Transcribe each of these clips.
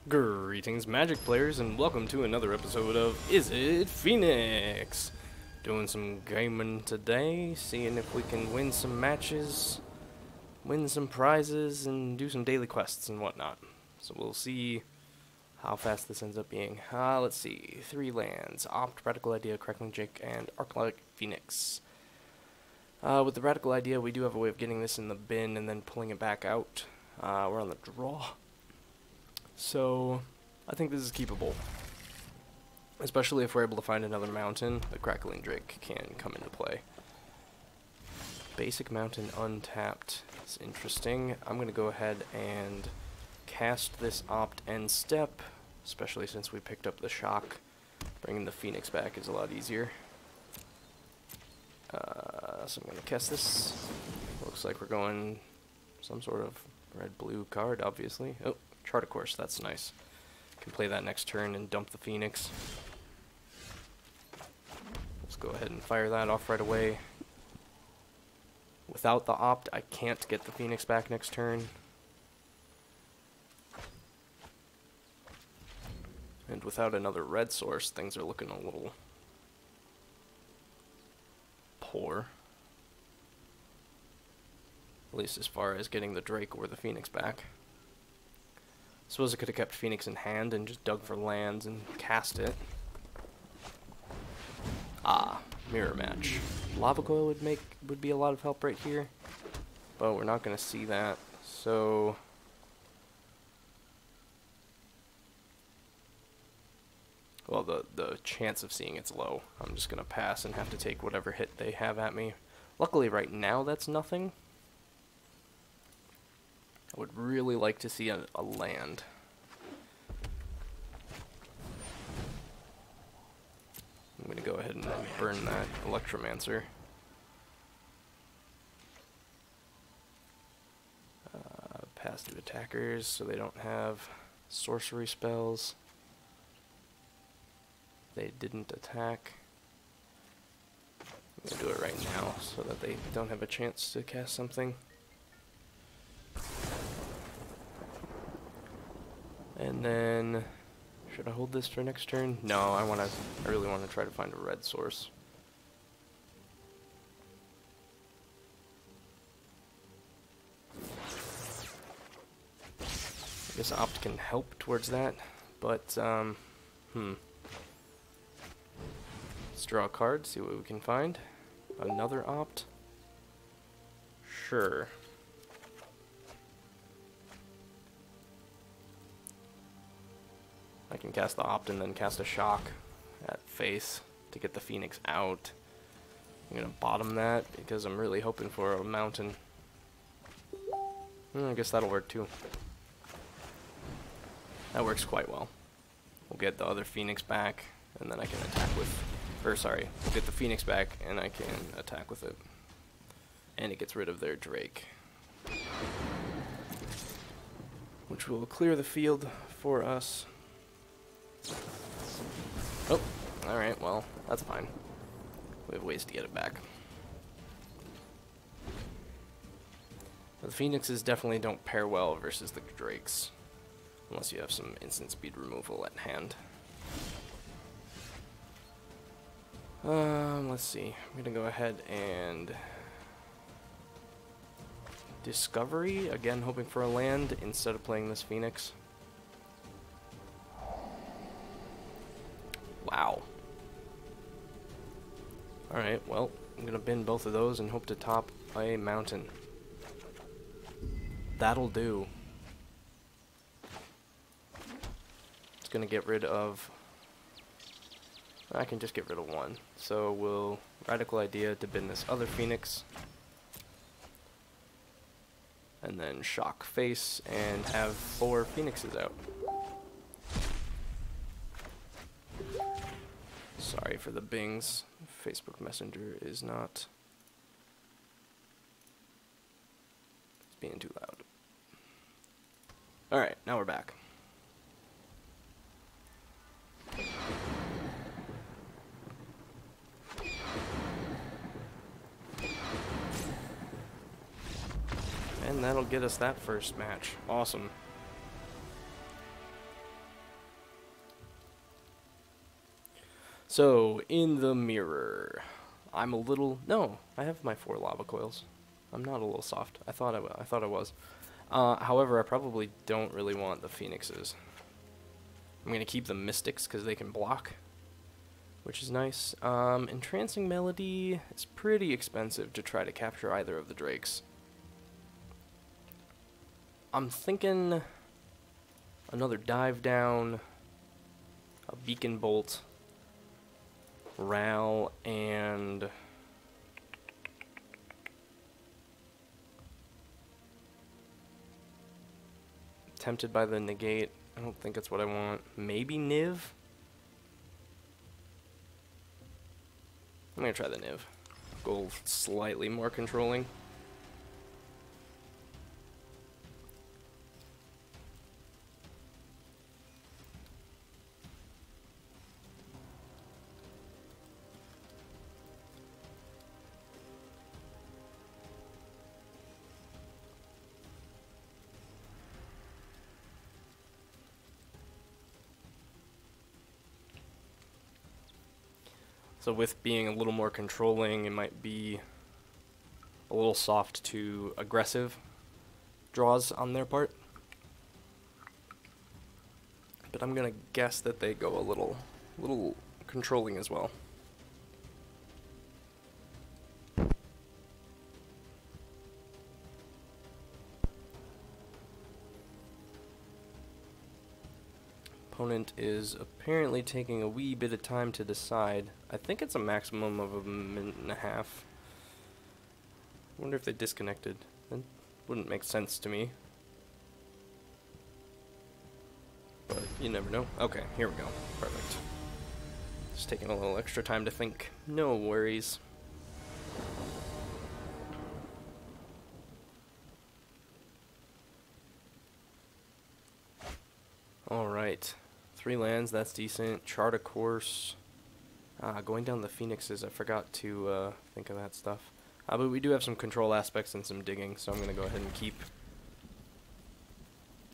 Greetings, Magic players, and welcome to another episode of Izzet Phoenix. Doing some gaming today, seeing if we can win some matches, win some prizes, and do some daily quests and whatnot. So we'll see how fast this ends up being. Let's see. 3 lands. Opt, Radical Idea, Crackling Jake, and Arclight Phoenix. With the Radical Idea, we do have a way of getting this in the bin and then pulling it back out. We're on the draw. So, I think this is keepable. Especially if we're able to find another mountain, the Crackling Drake can come into play. Basic mountain untapped. It's interesting. I'm going to go ahead and cast this Opt End Step, especially since we picked up the Shock. Bringing the Phoenix back is a lot easier. So I'm going to cast this. Looks like we're going some sort of red-blue card, obviously. Oh. Chart of course, that's nice. Can play that next turn and dump the Phoenix. Let's go ahead and fire that off right away. Without the Opt, I can't get the Phoenix back next turn. And without another red source, things are looking a little poor. At least as far as getting the Drake or the Phoenix back. Suppose I could have kept Phoenix in hand and just dug for lands and cast it. Mirror match. Lava Coil would be a lot of help right here, but we're not going to see that. So well, the chance of seeing it's low. I'm just going to pass and have to take whatever hit they have at me. Luckily, right now that's nothing. I would really like to see a land. I'm going to go ahead and burn that Electromancer. Passive attackers, so they don't have sorcery spells. They didn't attack. I'm going to do it right now so that they don't have a chance to cast something. And then, should I hold this for next turn? No, I really want to try to find a red source. I guess Opt can help towards that, but, let's draw a card, see what we can find. Another Opt? Sure. I can cast the Opt and then cast a Shock at face to get the Phoenix out. I'm going to bottom that because I'm really hoping for a mountain. I guess that'll work too. That works quite well. We'll get the other Phoenix back and then I can attack with... we'll get the Phoenix back and I can attack with it. And it gets rid of their Drake. Which will clear the field for us. Oh, alright, well, that's fine. We have ways to get it back. The Phoenixes definitely don't pair well versus the Drakes. Unless you have some instant speed removal at hand. Let's see. I'm gonna go ahead and... Discovery, again hoping for a land instead of playing this Phoenix. Wow. Alright, well, I'm gonna bin both of those and hope to top a mountain. That'll do. It's gonna get rid of... I can just get rid of one. So we'll Radical Idea to bin this other Phoenix. And then Shock face and have 4 Phoenixes out. Sorry for the bings. Facebook Messenger is not... It's being too loud. Alright, now we're back. And that'll get us that first match. Awesome. So, in the mirror, I'm a little... No, I have my 4 lava coils. I'm not a little soft. I thought I was. However, I probably don't really want the phoenixes. I'm going to keep the mystics because they can block, which is nice. Entrancing Melody is pretty expensive to try to capture either of the drakes. I'm thinking another dive down, a beacon bolt, Ral, and tempted by the negate. I don't think that's what I want. Maybe Niv? I'm gonna try the Niv. Go slightly more controlling. So with being a little more controlling, it might be a little soft to aggressive draws on their part. But I'm gonna guess that they go a little controlling as well. Opponent is apparently taking a wee bit of time to decide. I think it's a maximum of 1.5 minutes. I wonder if they disconnected. That wouldn't make sense to me. But you never know. Okay, here we go. Perfect. Just taking a little extra time to think. No worries. Alright. 3 lands, that's decent. Chart a course. Going down the phoenixes, I forgot to think of that stuff. But we do have some control aspects and some digging, so I'm going to go ahead and keep.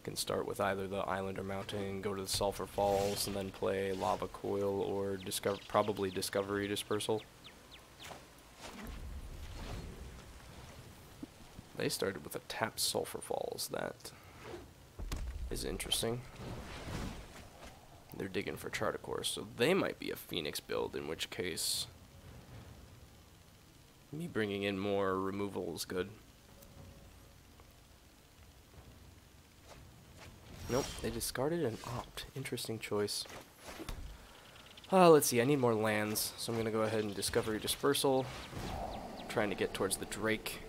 Can start with either the island or mountain, go to the Sulphur Falls, and then play Lava Coil or probably Discovery Dispersal. They started with a tapped Sulphur Falls. That is interesting. They're digging for Chart a Course, so they might be a Phoenix build, in which case me bringing in more removal is good. Nope, they discarded an opt. Interesting choice. Let's see, I need more lands, so I'm going to go ahead and Discovery Dispersal. Trying to get towards the Drake.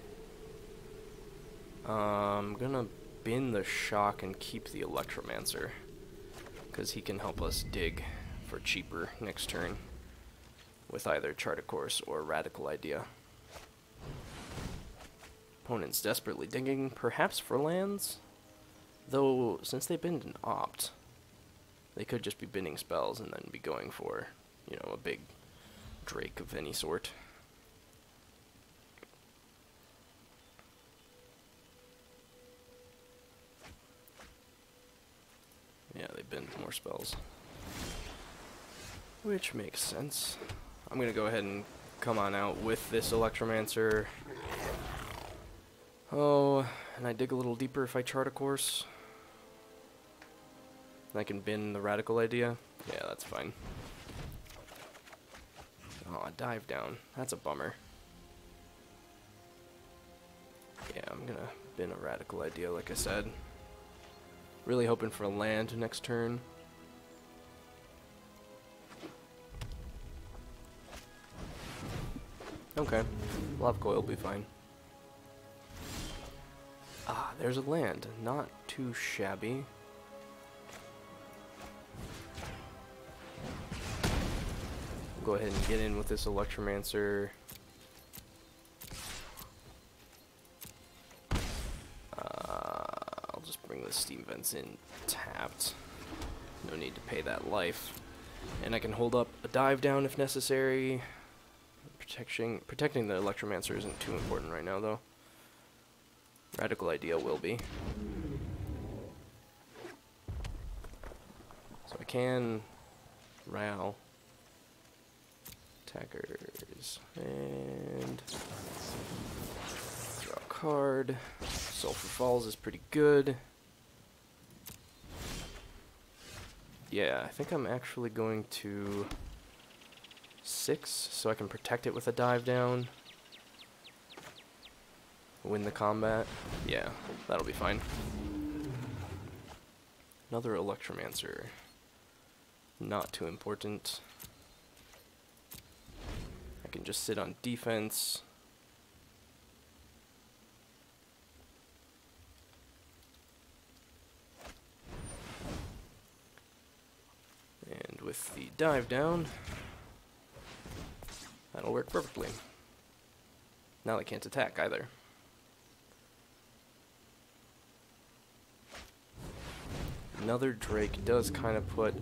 I'm going to bin the Shock and keep the Electromancer, because he can help us dig for cheaper next turn with either Chart a Course or Radical Idea. Opponent's desperately digging, perhaps for lands? Though, since they binned an opt, they could just be binning spells and then be going for, you know, a big Drake of any sort. Yeah, they binned more spells, which makes sense. I'm going to go ahead and come on out with this Electromancer. Oh, and I dig a little deeper if I Chart a Course. And I can bin the Radical Idea. Yeah, that's fine. Oh, a dive down. That's a bummer. Yeah, I'm gonna bin a Radical Idea, like I said. Really hoping for a land next turn. Okay, Lava Coil will be fine. There's a land. Not too shabby. Go ahead and get in with this Electromancer. I'll just bring the Steam Vents in tapped. No need to pay that life. And I can hold up a dive down if necessary. Protecting the Electromancer isn't too important right now, though. Radical Idea will be. So I can Ral. Attackers. And draw a card. Sulphur Falls is pretty good. Yeah, I think I'm actually going to 6, so I can protect it with a dive down. Win the combat. Yeah, that'll be fine. Another Electromancer. Not too important. I can just sit on defense. And with the dive down, that'll work perfectly. Now they can't attack either. Another Drake does kind of put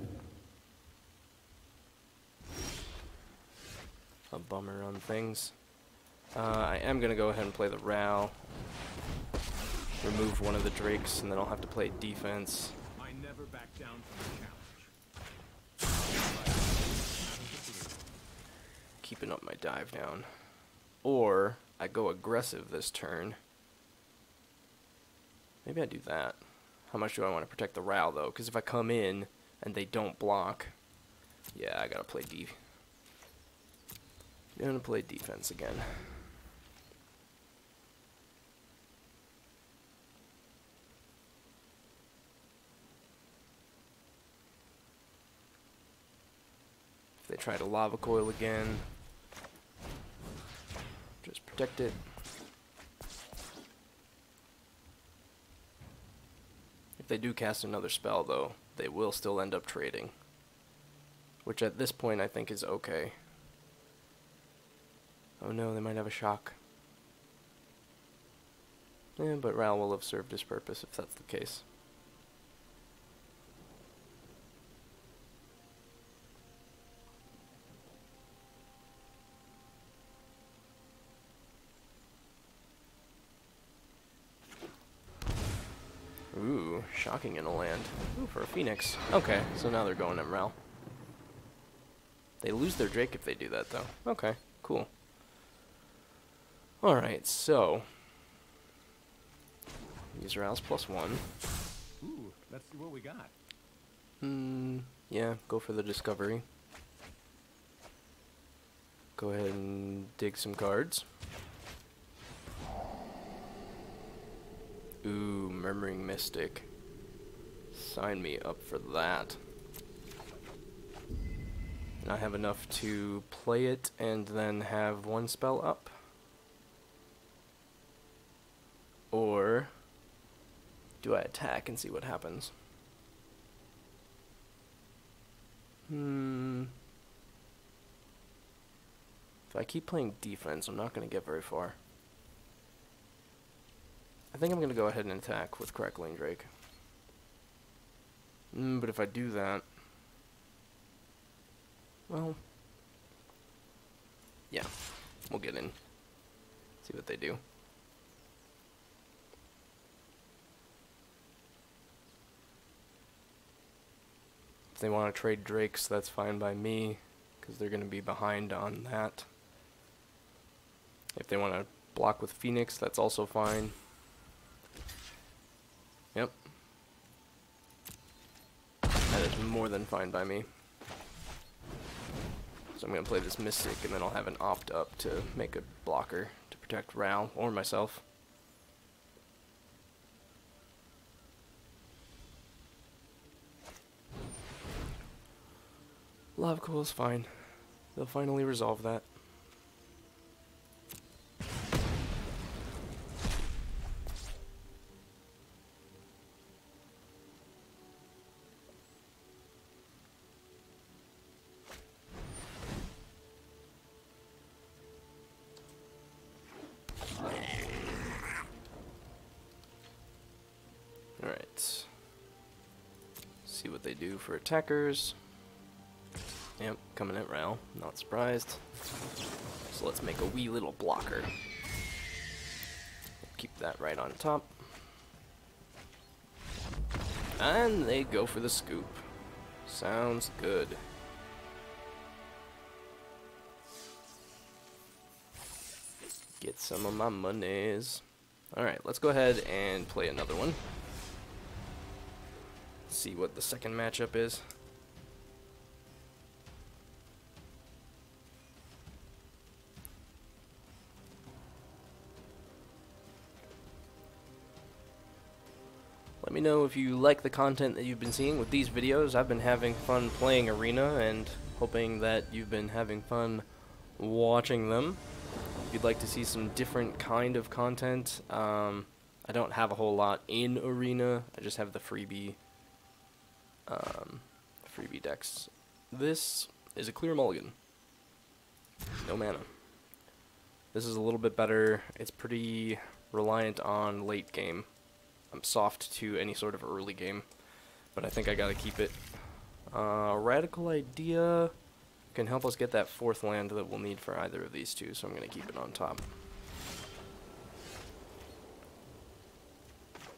a bummer on things. I am going to go ahead and play the Ral. Remove one of the Drakes, and then I'll have to play defense. I never back down from the challenge. Keeping up my dive down. Or I go aggressive this turn. Maybe I do that. How much do I want to protect the Ral, though? Because if I come in and they don't block, yeah, I gotta play gonna play defense again. If they try to Lava Coil again, just protect it. If they do cast another spell, though, they will still end up trading. Which at this point I think is okay. Oh no, they might have a shock. Yeah, but Ral will have served his purpose if that's the case. Ooh, shocking in a land. Ooh, for a Phoenix. Okay, so now they're going Ral. They lose their Drake if they do that, though. Okay, cool. Alright, so these Rals +1. Ooh, let's see what we got. Yeah, go for the discovery. Go ahead and dig some cards. Ooh, Murmuring Mystic. Sign me up for that. And I have enough to play it and then have one spell up. Or do I attack and see what happens? If I keep playing defense, I'm not going to get very far. I think I'm going to go ahead and attack with Crackling Drake. But if I do that, well, yeah, we'll get in. See what they do. If they want to trade Drakes, that's fine by me, because they're going to be behind on that. If they want to block with Phoenix, that's also fine. Yep. That is more than fine by me. So I'm going to play this Mystic, and then I'll have an opt up to make a blocker to protect Ral or myself. Lava Coil's fine. They'll finally resolve that. Alright. See what they do for attackers. Yep, coming at Ral. Not surprised. So let's make a wee little blocker. Keep that right on top. And they go for the scoop. Sounds good. Get some of my monies. Alright, let's go ahead and play another one. See what the second matchup is. Let me know if you like the content that you've been seeing with these videos. I've been having fun playing Arena and hoping that you've been having fun watching them. If you'd like to see some different kind of content, I don't have a whole lot in Arena. I just have the freebie decks. This is a clear mulligan. No mana. This is a little bit better. It's pretty reliant on late game. I'm soft to any sort of early game, but I think I gotta keep it. Radical Idea can help us get that fourth land that we'll need for either of these two, so I'm gonna keep it on top.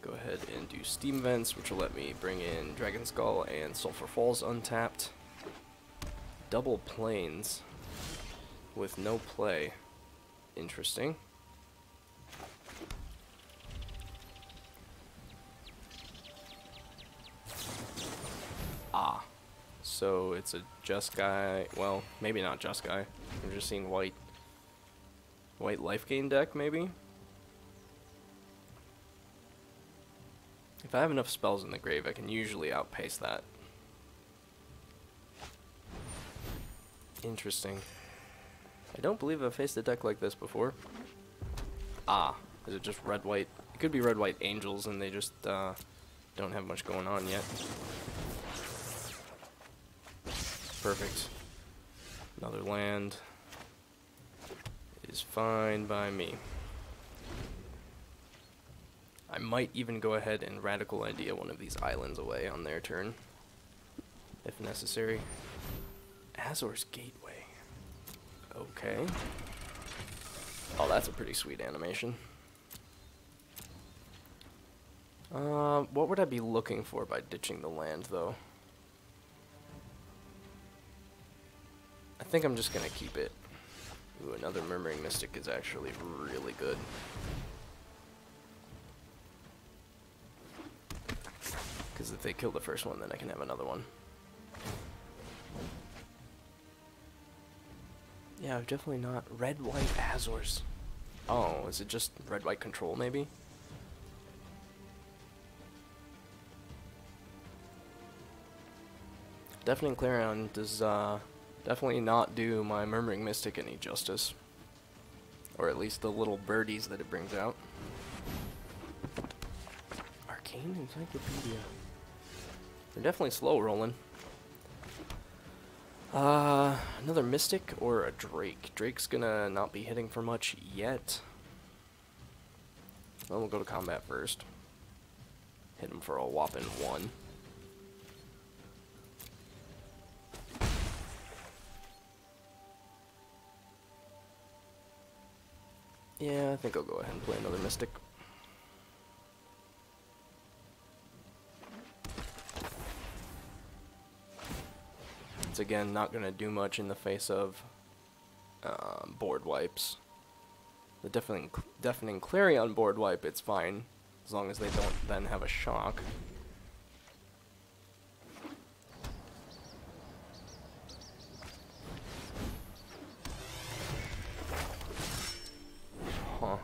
Go ahead and do Steam Vents, which will let me bring in Dragon Skull and Sulphur Falls untapped. Double Plains with no play. Interesting. Ah. So it's a Jeskai, well, maybe not Jeskai. I'm just seeing white life gain deck, maybe? If I have enough spells in the grave, I can usually outpace that. Interesting. I don't believe I've faced a deck like this before. Ah, is it just red-white? It could be red-white angels, and they just don't have much going on yet. Perfect. Another land is fine by me. I might even go ahead and Radical Idea one of these islands away on their turn, if necessary. Azor's Gateway. Okay. Oh, that's a pretty sweet animation. What would I be looking for by ditching the land, though? I think I'm just gonna keep it. Ooh, another Murmuring Mystic is actually really good. Because if they kill the first one, then I can have another one. Yeah, definitely not red-white Azors. Oh, is it just red-white control, maybe? Deafening Clarion does definitely not do my Murmuring Mystic any justice. Or at least the little birdies that it brings out. Arcane Encyclopedia. They're definitely slow rolling. Another Mystic or a Drake. Drake's gonna not be hitting for much yet. Well, we'll go to combat first. Hit him for a whopping 1. Yeah, I think I'll go ahead and play another Mystic. It's again not going to do much in the face of board wipes. The Deafening Clarion board wipe, it's fine, as long as they don't then have a shock. Huh.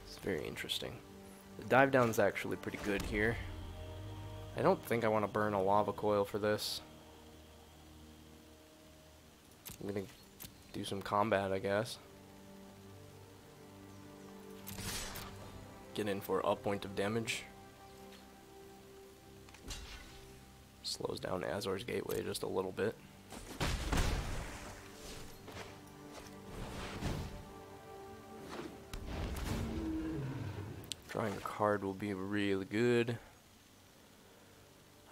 It's very interesting. The dive down's actually pretty good here. I don't think I want to burn a lava coil for this. I'm gonna do some combat, I guess. Get in for a point of damage. Slows down Azor's Gateway just a little bit. Drawing a card will be really good.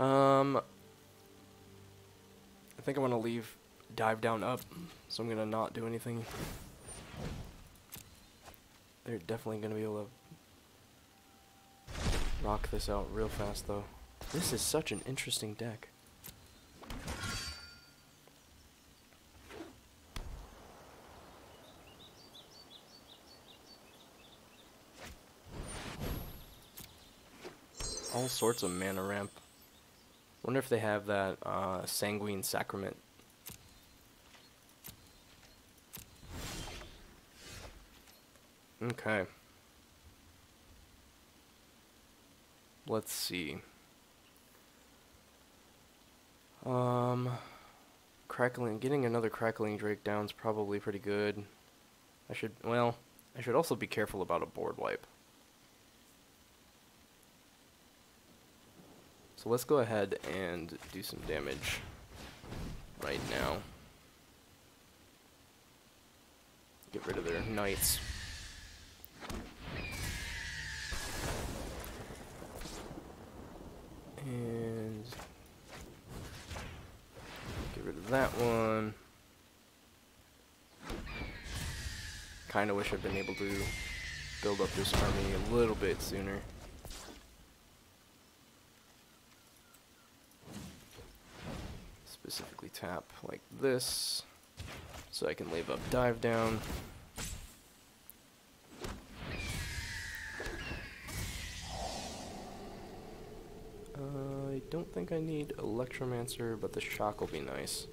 I think I want to leave dive down up, so I'm gonna not do anything. They're definitely gonna be able to knock this out real fast, though. This is such an interesting deck. all sorts of mana ramp. Wonder if they have that Sanguine Sacrament. Okay. Let's see. Getting another Crackling Drake down's probably pretty good. I should also be careful about a board wipe. So let's go ahead and do some damage right now. Get rid of their knights. And get rid of that one. Kinda wish I'd been able to build up this army a little bit sooner. Specifically tap like this, so I can leave up dive down. I don't think I need Electromancer, but the shock will be nice.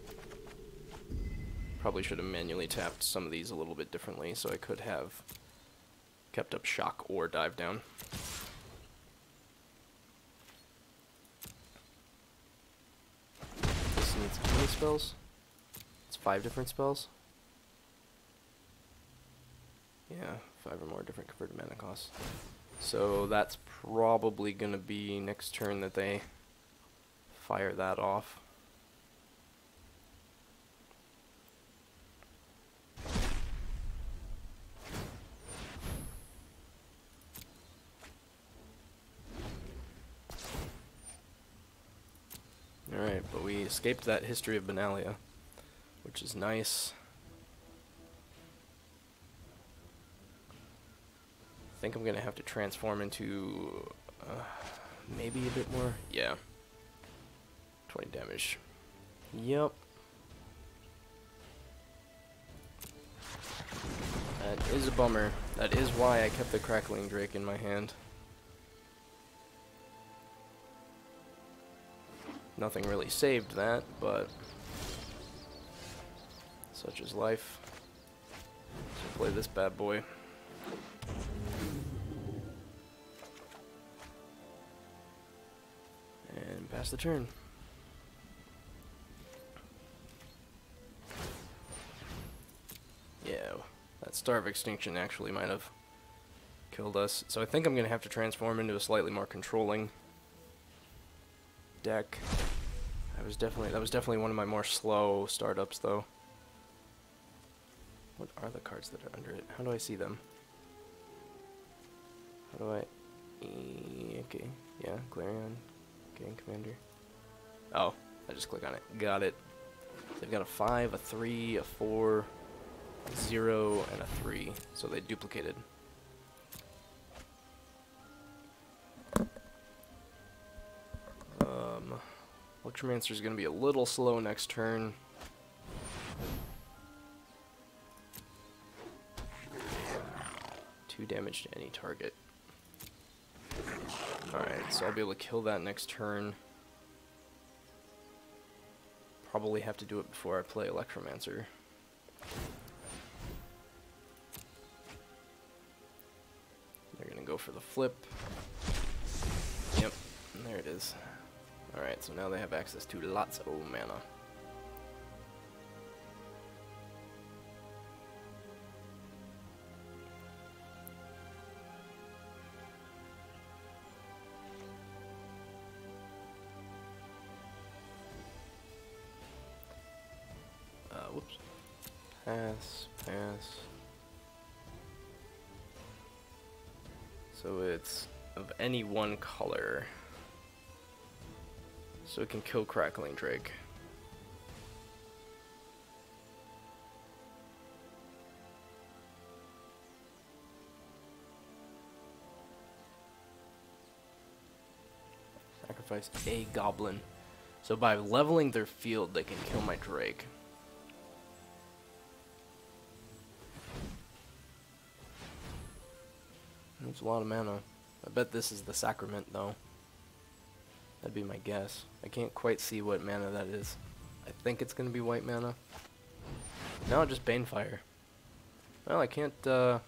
Probably should have manually tapped some of these a little bit differently, so I could have kept up shock or dive down. This needs how many spells? It's 5 different spells? Yeah, 5 or more different converted mana costs. So that's probably gonna be next turn that they fire that off. Alright, but we escaped that History of Benalia, which is nice. I think I'm gonna have to transform into maybe a bit more. Yeah. 20 damage. Yep. That is a bummer. That is why I kept the Crackling Drake in my hand. Nothing really saved that, but such is life. So play this bad boy. And pass the turn. Yeah, that Star of Extinction actually might have killed us. So I think I'm going to have to transform into a slightly more controlling deck. That was definitely one of my more slow startups, though. What are the cards that are under it? How do I see them? How do I... Okay, yeah, Clarion, Gang Commander. Oh, I just click on it. Got it. They've got a 5, a 3, a 4, a 0, and a 3. So they duplicated. Electromancer is going to be a little slow next turn. Two damage to any target. Alright, so I'll be able to kill that next turn. Probably have to do it before I play Electromancer. They're going to go for the flip. Yep, there it is. Alright, so now they have access to lots of mana. Whoops. Pass, pass. So it's of any one color. So it can kill Crackling Drake. Sacrifice a goblin. So by leveling their field, they can kill my Drake. That's a lot of mana. I bet this is the Sacrament, though. That'd be my guess. I can't quite see what mana that is. I think it's gonna be white mana. No, just Banefire. Well, I can't do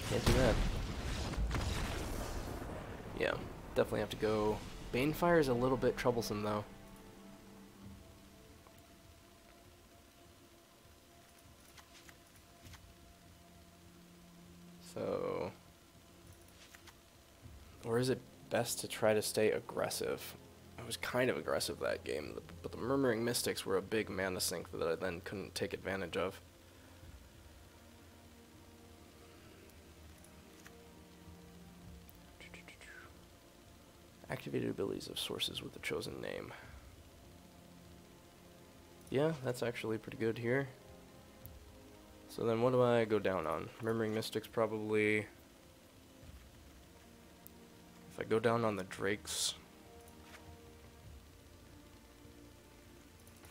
that. Yeah, definitely have to go. Banefire is a little bit troublesome though. So, or is it best to try to stay aggressive? I was kind of aggressive that game, but the Murmuring Mystics were a big mana sink that I then couldn't take advantage of. Activated abilities of sources with the chosen name. Yeah, that's actually pretty good here. So then what do I go down on? Murmuring Mystics probably. If I go down on the Drakes.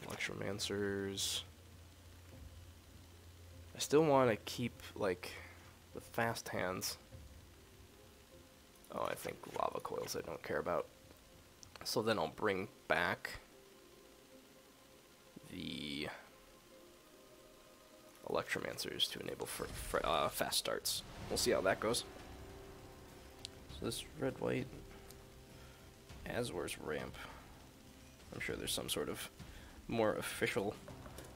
Electromancers. I still want to keep, like, the fast hands. Oh, I think Lava Coils I don't care about. So then I'll bring back the Electromancers to enable for fast starts. We'll see how that goes. So this red-white Azor's Ramp. I'm sure there's some sort of more official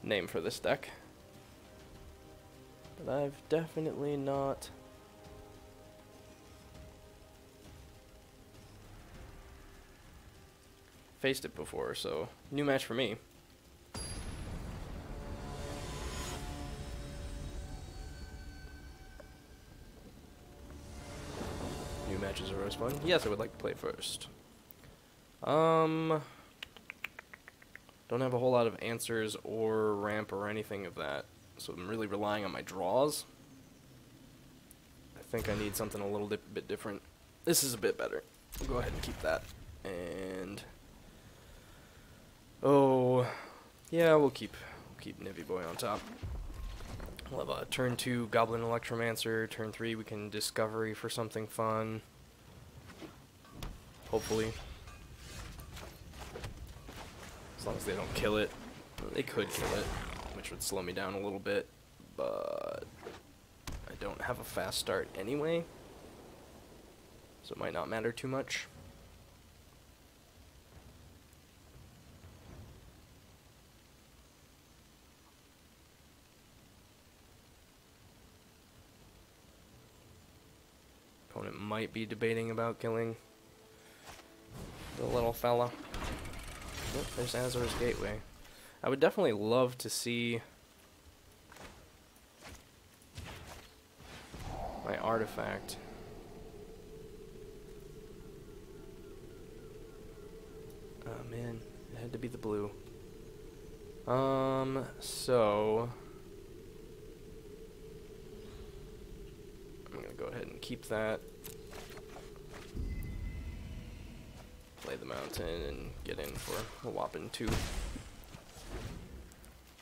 name for this deck. But I've definitely not faced it before, so new match for me. New matches are always fun. Yes, I would like to play first. Don't have a whole lot of answers or ramp or anything of that, so I'm really relying on my draws. I think I need something a little bit different. This is a bit better. We'll go ahead and keep that. And oh, yeah, we'll keep Nivy Boy on top. We'll have a turn 2 Goblin Electromancer. Turn 3 we can Discovery for something fun. Hopefully. As long as they don't kill it. They could kill it, which would slow me down a little bit, but I don't have a fast start anyway, so it might not matter too much. Opponent might be debating about killing the little fella. Oh, there's Azor's Gateway. I would definitely love to see my artifact. Oh man, it had to be the blue. So I'm gonna go ahead and keep that. Play the mountain and get in for a whopping 2.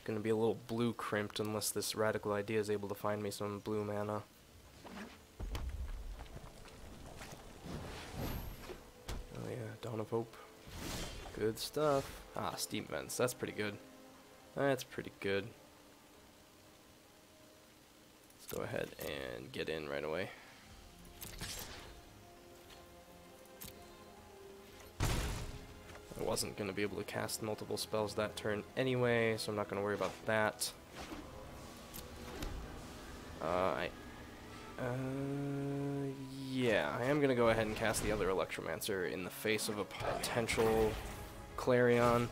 Gonna be a little blue crimped unless this Radical Idea is able to find me some blue mana. Oh yeah, Dawn of Hope. Good stuff. Ah, Steam Vents. That's pretty good. That's pretty good. Let's go ahead and get in right away. I wasn't going to be able to cast multiple spells that turn anyway, so I'm not going to worry about that. Yeah, I am going to go ahead and cast the other Electromancer in the face of a potential Clarion.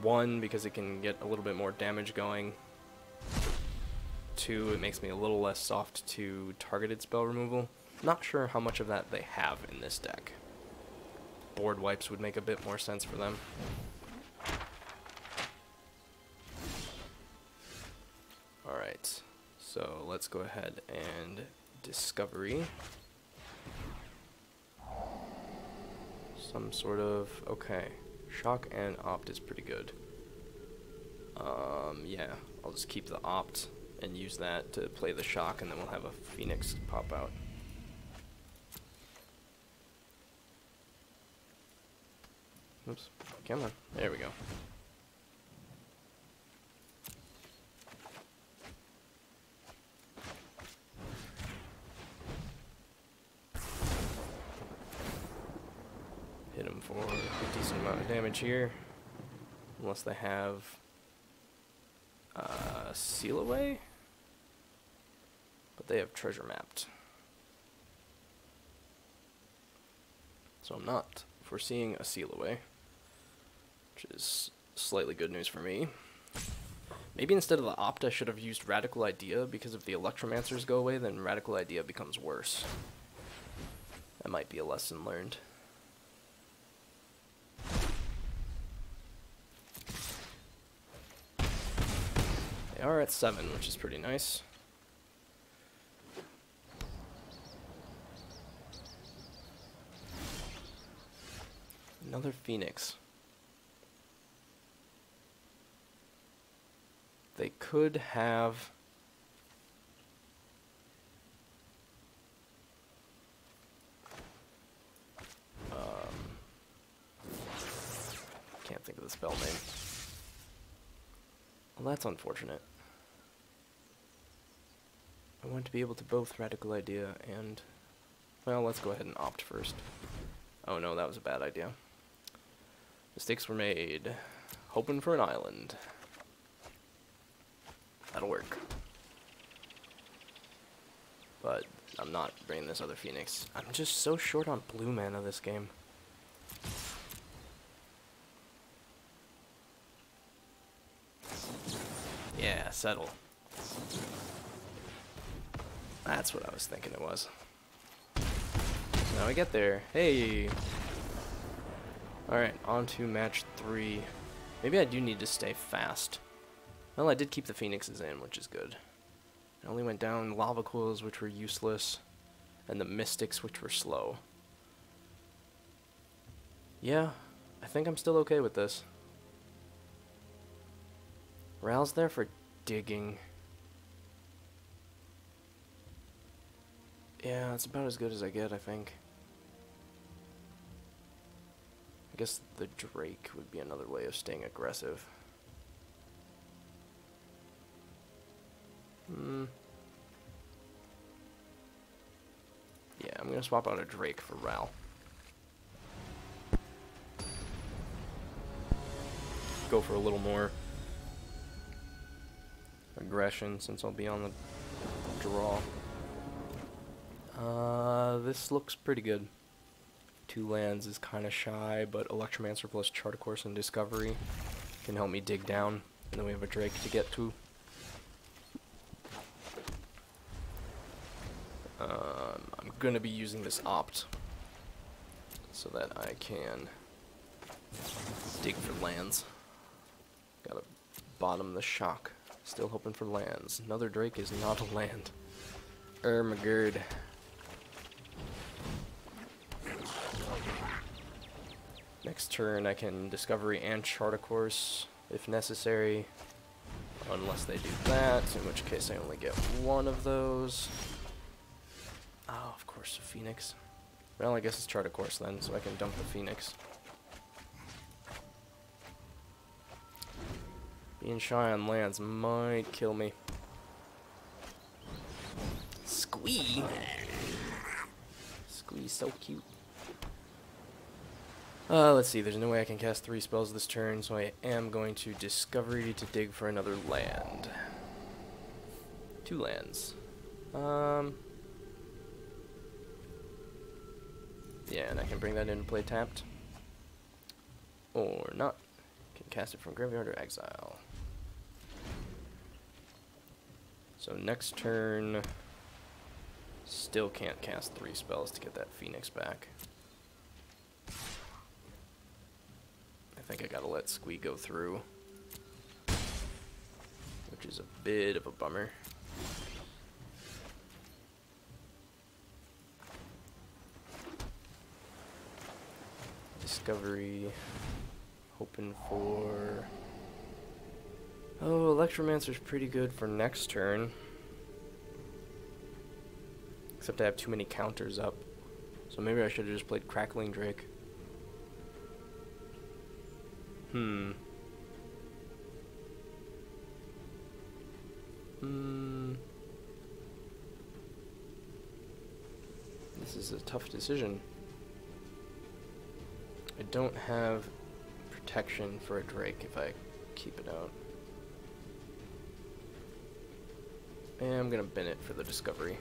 1, because it can get a little bit more damage going. 2, it makes me a little less soft to targeted spell removal. Not sure how much of that they have in this deck. Board wipes would make a bit more sense for them. Alright, so let's go ahead and Discovery. Some sort of, okay, Shock and Opt is pretty good. Yeah, I'll just keep the Opt and use that to play the Shock, and then we'll have a Phoenix pop out. Oops. Come on. There we go. Hit him for a decent amount of damage here. Unless they have seal away. But they have treasure mapped. So I'm not foreseeing a seal away, which is slightly good news for me. Maybe instead of the Opt, I should have used Radical Idea, because if the Electromancers go away, then Radical Idea becomes worse. That might be a lesson learned. They are at 7, which is pretty nice. Another Phoenix. They could have... can't think of the spell name. Well, that's unfortunate. I want to be able to both Radical Idea and... Well, let's go ahead and Opt first. Oh no, that was a bad idea. Mistakes were made. Hoping for an island. That'll work. But I'm not bringing this other Phoenix. I'm just so short on blue mana this game. Yeah, settle. That's what I was thinking it was. Now we get there. Hey! Alright, on to match 3. Maybe I do need to stay fast. Well, I did keep the Phoenixes in, which is good. I only went down Lava Coils, which were useless, and the Mystics, which were slow. Yeah, I think I'm still okay with this. Ral's there for digging. Yeah, it's about as good as I get, I think. I guess the Drake would be another way of staying aggressive. Yeah, I'm gonna swap out a Drake for Ral. Go for a little more aggression since I'll be on the draw. This looks pretty good. 2 lands is kind of shy, but Electromancer plus Chart Course and Discovery can help me dig down, and then we have a Drake to get to. I'm gonna be using this Opt so that I can dig for lands. Gotta bottom the shock. Still hoping for lands. Another Drake is not a land. My god. Next turn I can Discovery and Chart a Course if necessary. Unless they do that, in which case I only get one of those. Oh, of course, a Phoenix. Well, I guess it's Chart a Course then, so I can dump the Phoenix. Being shy on lands might kill me. Squee! Squee's so cute. Let's see, there's no way I can cast 3 spells this turn, so I am going to Discovery to dig for another land. 2 lands. Yeah, and I can bring that into play tapped. Or not. Can cast it from graveyard or exile. So next turn, still can't cast 3 spells to get that Phoenix back. I think I gotta let Squee go through, which is a bit of a bummer. Discovery, hoping for... Oh, Electromancer's pretty good for next turn. Except I have too many counters up. So maybe I should have just played Crackling Drake. Hmm. This is a tough decision. I don't have protection for a Drake if I keep it out. And I'm gonna bin it for the discovery.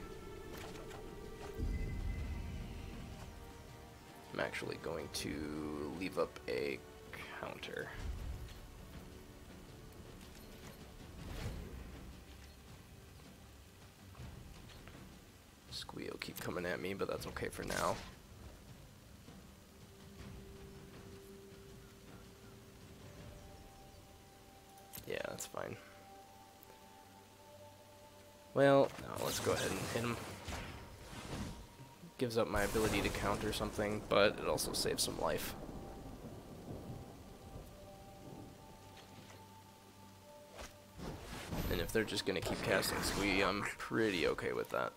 I'm actually going to leave up a counter. Squee will keep coming at me, but that's okay for now. Yeah, that's fine. Well, no, let's go ahead and hit him. Gives up my ability to counter something, but it also saves some life. And if they're just gonna keep casting Squee, I'm pretty okay with that.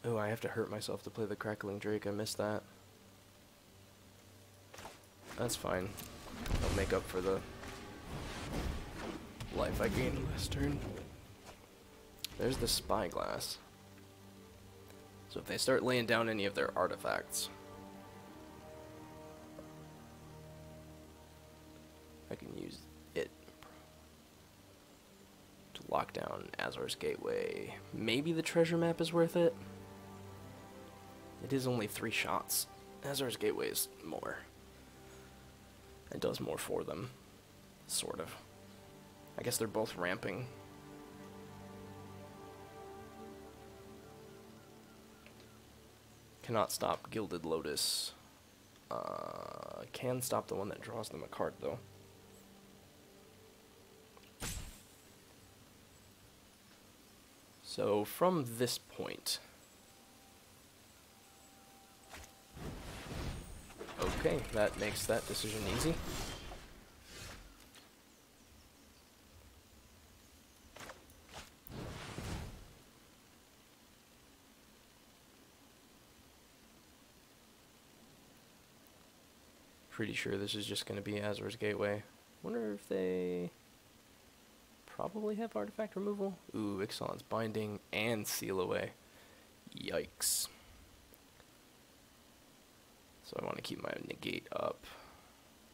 Oh, I have to hurt myself to play the Crackling Drake. I missed that. That's fine. I'll make up for the life I gained last turn. There's the Spyglass. So if they start laying down any of their artifacts, I can use it to lock down Azor's Gateway. Maybe the treasure map is worth it. It is only 3 shots. Azor's Gateway is more. It does more for them. Sort of. I guess they're both ramping. Cannot stop Gilded Lotus. Can stop the one that draws them a card, though. So, from this point... Okay, that makes that decision easy. Pretty sure this is just going to be Azor's Gateway. Wonder if they probably have artifact removal. Ooh, Ixalan's Binding and Seal Away. Yikes. So I want to keep my negate up.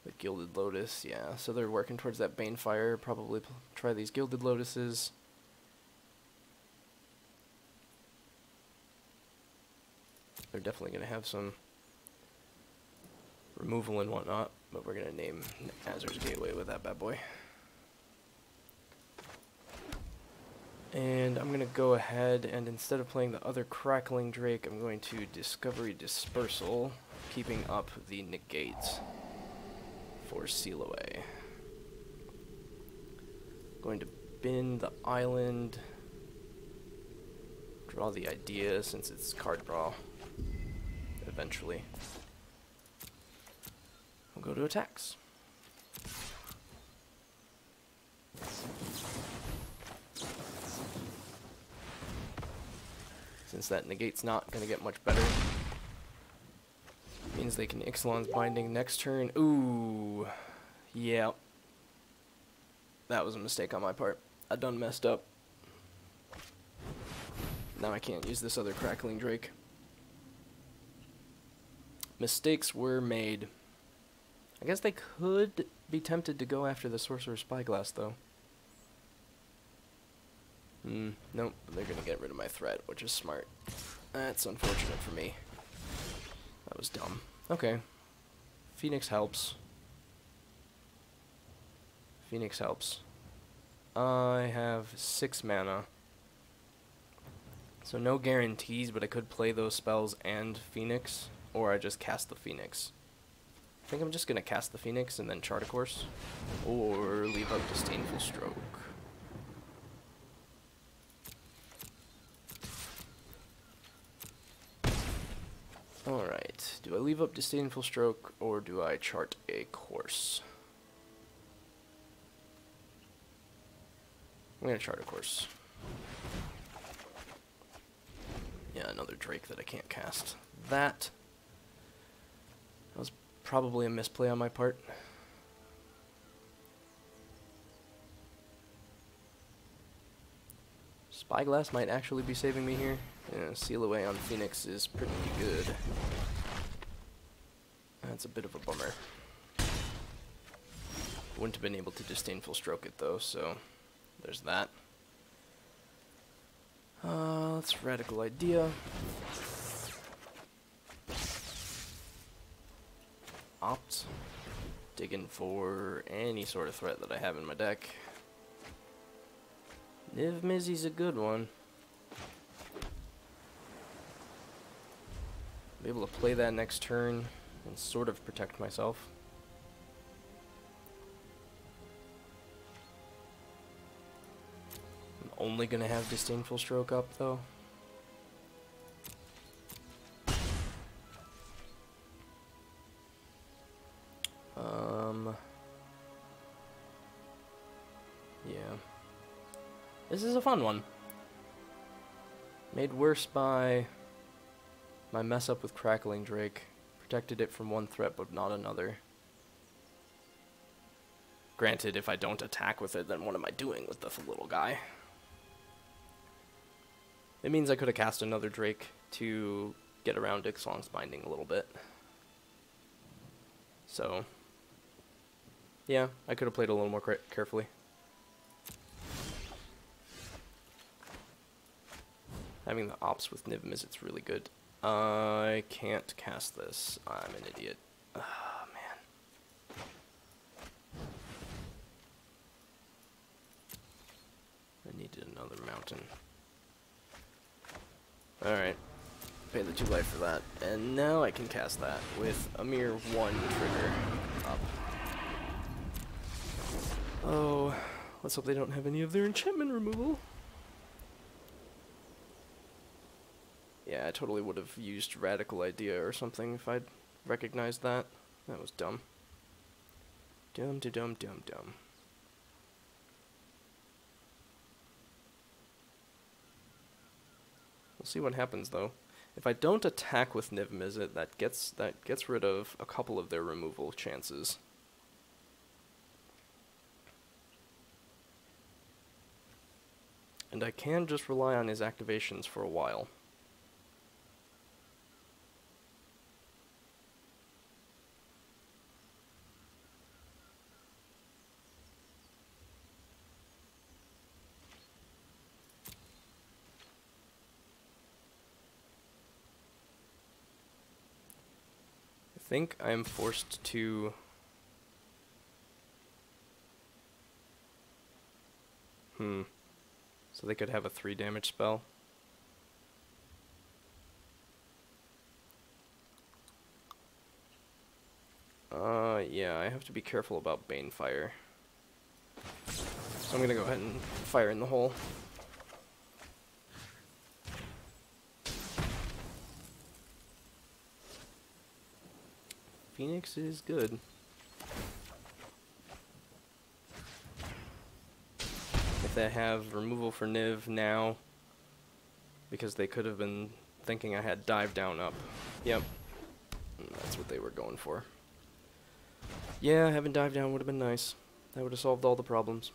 The Gilded Lotus, yeah. So they're working towards that Banefire. Probably try these Gilded Lotuses. They're definitely going to have some removal and whatnot, but we're going to name Azor's Gateway with that bad boy. And I'm going to go ahead and instead of playing the other Crackling Drake, I'm going to Discovery Dispersal, keeping up the negate for Seal Away. Going to bin the island, draw the idea since it's card draw eventually. We'll go to attacks. Since that negate's not going to get much better, means they can Ixalan's Binding next turn. Ooh, yeah. That was a mistake on my part. I done messed up. Now I can't use this other Crackling Drake. Mistakes were made. I guess they could be tempted to go after the Sorcerer's Spyglass, though. Nope, they're gonna get rid of my threat, which is smart. That's unfortunate for me. That was dumb. Okay. Phoenix helps. Phoenix helps. I have 6 mana. So no guarantees, but I could play those spells and Phoenix, or I just cast the Phoenix. I think I'm just gonna cast the Phoenix and then chart a course, or leave up Disdainful Stroke. Alright, do I leave up Disdainful Stroke, or do I chart a course? I'm gonna chart a course. Yeah, another Drake that I can't cast. That was probably a misplay on my part. Spyglass might actually be saving me here. Yeah, Seal Away on Phoenix is pretty good. That's a bit of a bummer. Wouldn't have been able to Disdainful Stroke it though, so there's that. Let's Radical Idea. Opt. Digging for any sort of threat that I have in my deck. Niv Mizzie's a good one. Be able to play that next turn and sort of protect myself. I'm only gonna have Disdainful Stroke up though. Yeah. This is a fun one. Made worse by my mess up with Crackling Drake. Protected it from one threat but not another. Granted, if I don't attack with it, then what am I doing with this little guy? It means I could have cast another Drake to get around Ixlong's Binding a little bit. So, yeah, I could have played a little more carefully. Having the ops with Niv Mizzet's really good. I can't cast this. I'm an idiot. Ah, man. I needed another mountain. Alright. Pay the 2 life for that. And now I can cast that with a mere 1 trigger up. Oh, let's hope they don't have any of their enchantment removal. Yeah, I totally would have used Radical Idea or something if I'd recognized that. That was dumb. Dumb. We'll see what happens though. If I don't attack with Niv Mizzet, that gets rid of a couple of their removal chances. And I can just rely on his activations for a while. I think I'm forced to so they could have a 3 damage spell. Yeah, I have to be careful about Banefire. So I'm gonna go ahead and fire in the hole. Phoenix is good. If they have removal for Niv now, because they could have been thinking I had dive down up. Yep. That's what they were going for. Yeah, having dive down would have been nice. That would have solved all the problems.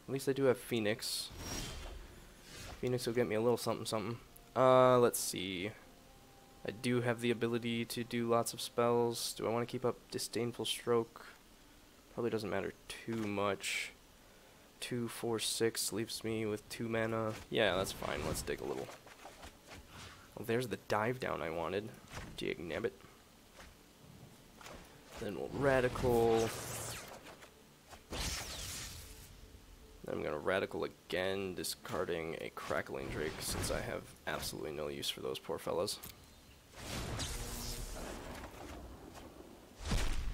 At least I do have Phoenix. Phoenix will get me a little something something. Let's see. I do have the ability to do lots of spells. Do I want to keep up Disdainful Stroke? Probably doesn't matter too much. 2, 4, 6 leaves me with 2 mana. Yeah, that's fine. Let's dig a little. Well, there's the dive down I wanted. Jignabbit. Then we'll Radical. Then I'm going to Radical again, discarding a Crackling Drake since I have absolutely no use for those poor fellas.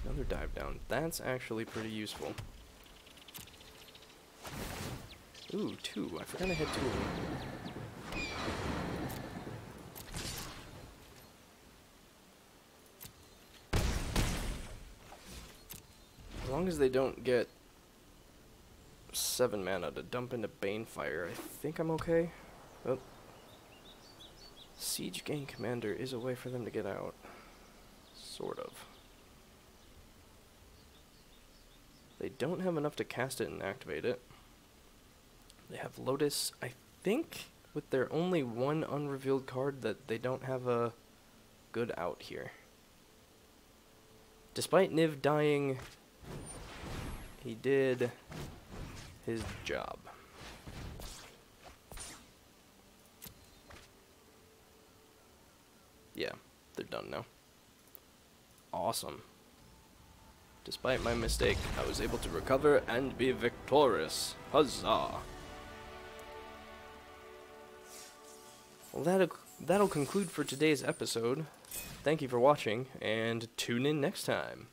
Another dive down. That's actually pretty useful. Ooh, 2. I forgot I had 2 of them. As long as they don't get 7 mana to dump into Banefire, I think I'm okay. Oh. Siege Gang Commander is a way for them to get out. Sort of. They don't have enough to cast it and activate it. They have Lotus. I think with their only one unrevealed card that they don't have a good out here. Despite Niv dying, he did his job. Yeah, they're done now. Awesome. Despite my mistake, I was able to recover and be victorious. Huzzah! Well, that'll conclude for today's episode. Thank you for watching, and tune in next time.